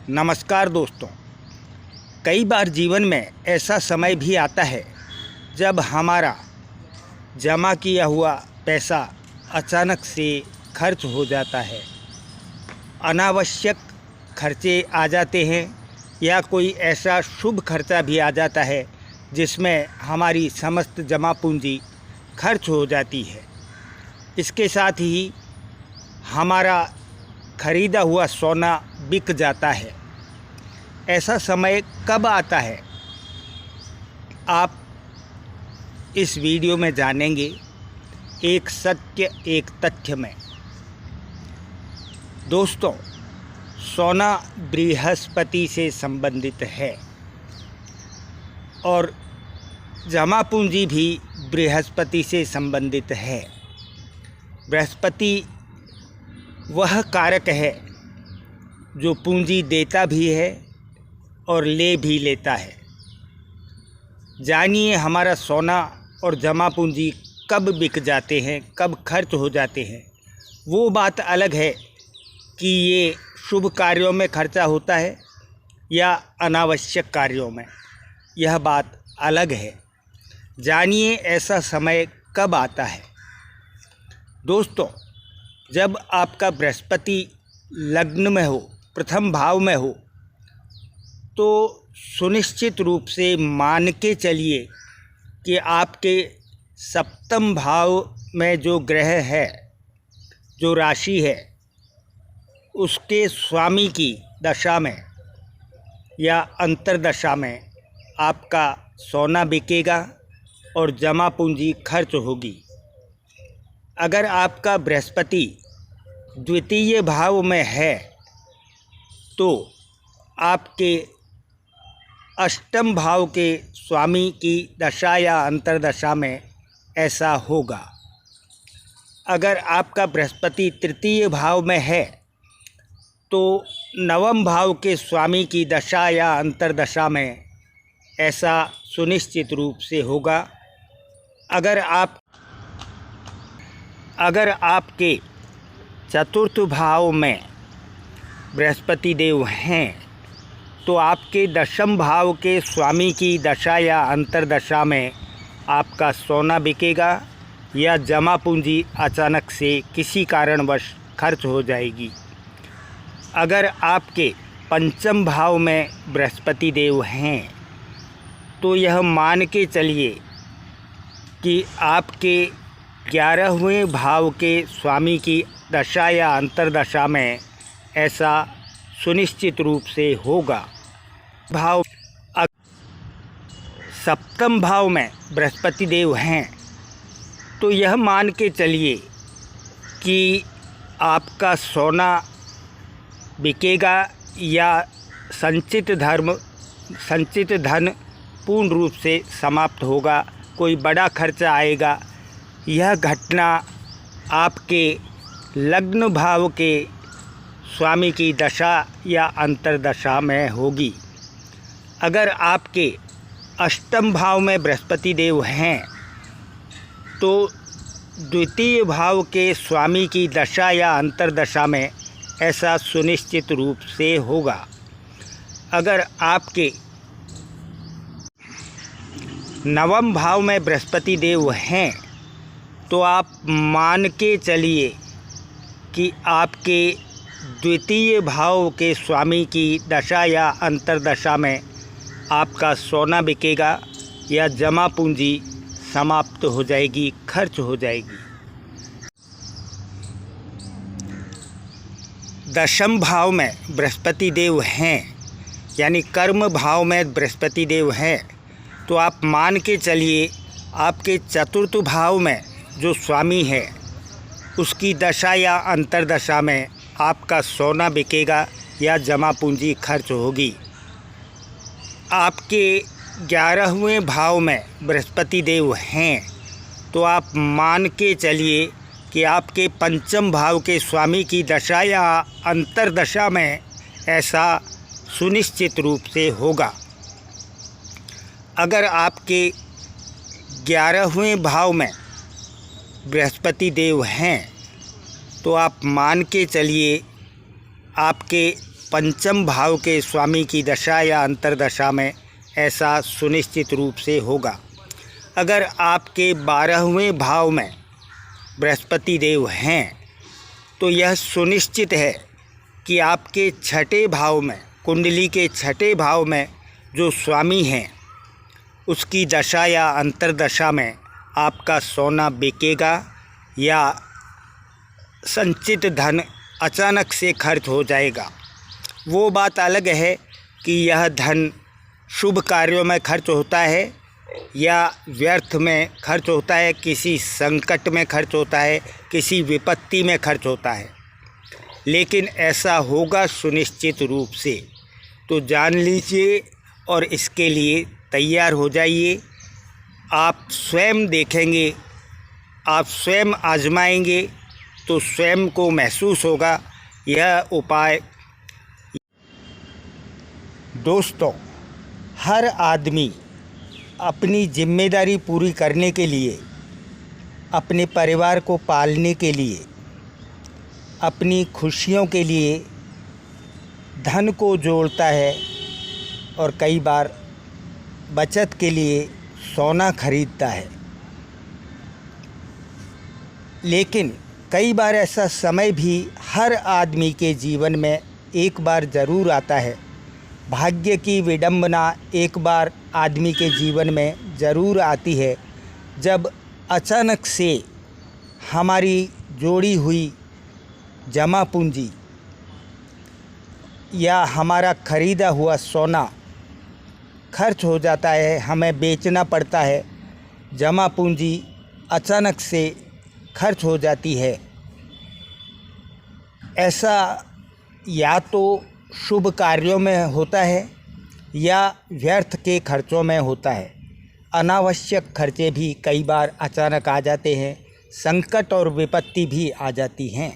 नमस्कार दोस्तों। कई बार जीवन में ऐसा समय भी आता है जब हमारा जमा किया हुआ पैसा अचानक से खर्च हो जाता है। अनावश्यक खर्चे आ जाते हैं या कोई ऐसा शुभ खर्चा भी आ जाता है जिसमें हमारी समस्त जमा पूंजी खर्च हो जाती है। इसके साथ ही हमारा खरीदा हुआ सोना बिक जाता है। ऐसा समय कब आता है, आप इस वीडियो में जानेंगे। एक सत्य एक तथ्य में दोस्तों, सोना बृहस्पति से संबंधित है और जमा पूंजी भी बृहस्पति से संबंधित है। बृहस्पति वह कारक है जो पूंजी देता भी है और ले भी लेता है। जानिए हमारा सोना और जमा पूंजी कब बिक जाते हैं, कब खर्च हो जाते हैं। वो बात अलग है कि ये शुभ कार्यों में खर्चा होता है या अनावश्यक कार्यों में, यह बात अलग है। जानिए ऐसा समय कब आता है। दोस्तों, जब आपका बृहस्पति लग्न में हो, प्रथम भाव में हो, तो सुनिश्चित रूप से मान के चलिए कि आपके सप्तम भाव में जो ग्रह है, जो राशि है, उसके स्वामी की दशा में या अंतर्दशा में आपका सोना बिकेगा और जमा पूंजी खर्च होगी। अगर आपका बृहस्पति द्वितीय भाव में है तो आपके अष्टम भाव के स्वामी की दशा या अंतर्दशा में ऐसा होगा। अगर आपका बृहस्पति तृतीय भाव में है तो नवम भाव के स्वामी की दशा या अंतर्दशा में ऐसा सुनिश्चित रूप से होगा। अगर आपके चतुर्थ भाव में बृहस्पति देव हैं तो आपके दशम भाव के स्वामी की दशा या अंतर्दशा में आपका सोना बिकेगा या जमा पूंजी अचानक से किसी कारणवश खर्च हो जाएगी। अगर आपके पंचम भाव में बृहस्पति देव हैं तो यह मान के चलिए कि आपके 11वें भाव के स्वामी की दशा या अंतर्दशा में ऐसा सुनिश्चित रूप से होगा। सप्तम भाव में बृहस्पति देव हैं तो यह मान के चलिए कि आपका सोना बिकेगा या संचित धन पूर्ण रूप से समाप्त होगा, कोई बड़ा खर्चा आएगा। यह घटना आपके लग्न भाव के स्वामी की दशा या अंतर्दशा में होगी। अगर आपके अष्टम भाव में बृहस्पति देव हैं तो द्वितीय भाव के स्वामी की दशा या अंतर्दशा में ऐसा सुनिश्चित रूप से होगा। अगर आपके नवम भाव में बृहस्पति देव हैं तो आप मान के चलिए कि आपके द्वितीय भाव के स्वामी की दशा या अंतर्दशा में आपका सोना बिकेगा या जमा पूंजी समाप्त हो जाएगी, खर्च हो जाएगी। दशम भाव में बृहस्पति देव हैं यानी कर्म भाव में बृहस्पति देव हैं तो आप मान के चलिए आपके चतुर्थ भाव में जो स्वामी है उसकी दशा या अंतर्दशा में आपका सोना बिकेगा या जमा पूंजी खर्च होगी। आपके 11वें भाव में बृहस्पति देव हैं तो आप मान के चलिए कि आपके पंचम भाव के स्वामी की दशा या अंतर्दशा में ऐसा सुनिश्चित रूप से होगा। अगर आपके 11वें भाव में बृहस्पति देव हैं तो आप मान के चलिए आपके पंचम भाव के स्वामी की दशा या अंतर्दशा में ऐसा सुनिश्चित रूप से होगा। अगर आपके 12वें भाव में बृहस्पति देव हैं तो यह सुनिश्चित है कि आपके 6ठे भाव में, कुंडली के 6ठे भाव में जो स्वामी हैं उसकी दशा या अंतर्दशा में आपका सोना बिकेगा या संचित धन अचानक से खर्च हो जाएगा। वो बात अलग है कि यह धन शुभ कार्यों में खर्च होता है या व्यर्थ में खर्च होता है, किसी संकट में खर्च होता है, किसी विपत्ति में खर्च होता है, लेकिन ऐसा होगा सुनिश्चित रूप से। तो जान लीजिए और इसके लिए तैयार हो जाइए। आप स्वयं देखेंगे, आप स्वयं आजमाएंगे तो स्वयं को महसूस होगा यह उपाय। दोस्तों, हर आदमी अपनी जिम्मेदारी पूरी करने के लिए, अपने परिवार को पालने के लिए, अपनी खुशियों के लिए धन को जोड़ता है और कई बार बचत के लिए सोना खरीदता है। लेकिन कई बार ऐसा समय भी हर आदमी के जीवन में एक बार ज़रूर आता है। भाग्य की विडंबना एक बार आदमी के जीवन में ज़रूर आती है जब अचानक से हमारी जोड़ी हुई जमा पूंजी या हमारा ख़रीदा हुआ सोना खर्च हो जाता है, हमें बेचना पड़ता है, जमा पूंजी अचानक से खर्च हो जाती है। ऐसा या तो शुभ कार्यों में होता है या व्यर्थ के खर्चों में होता है। अनावश्यक खर्चे भी कई बार अचानक आ जाते हैं, संकट और विपत्ति भी आ जाती हैं।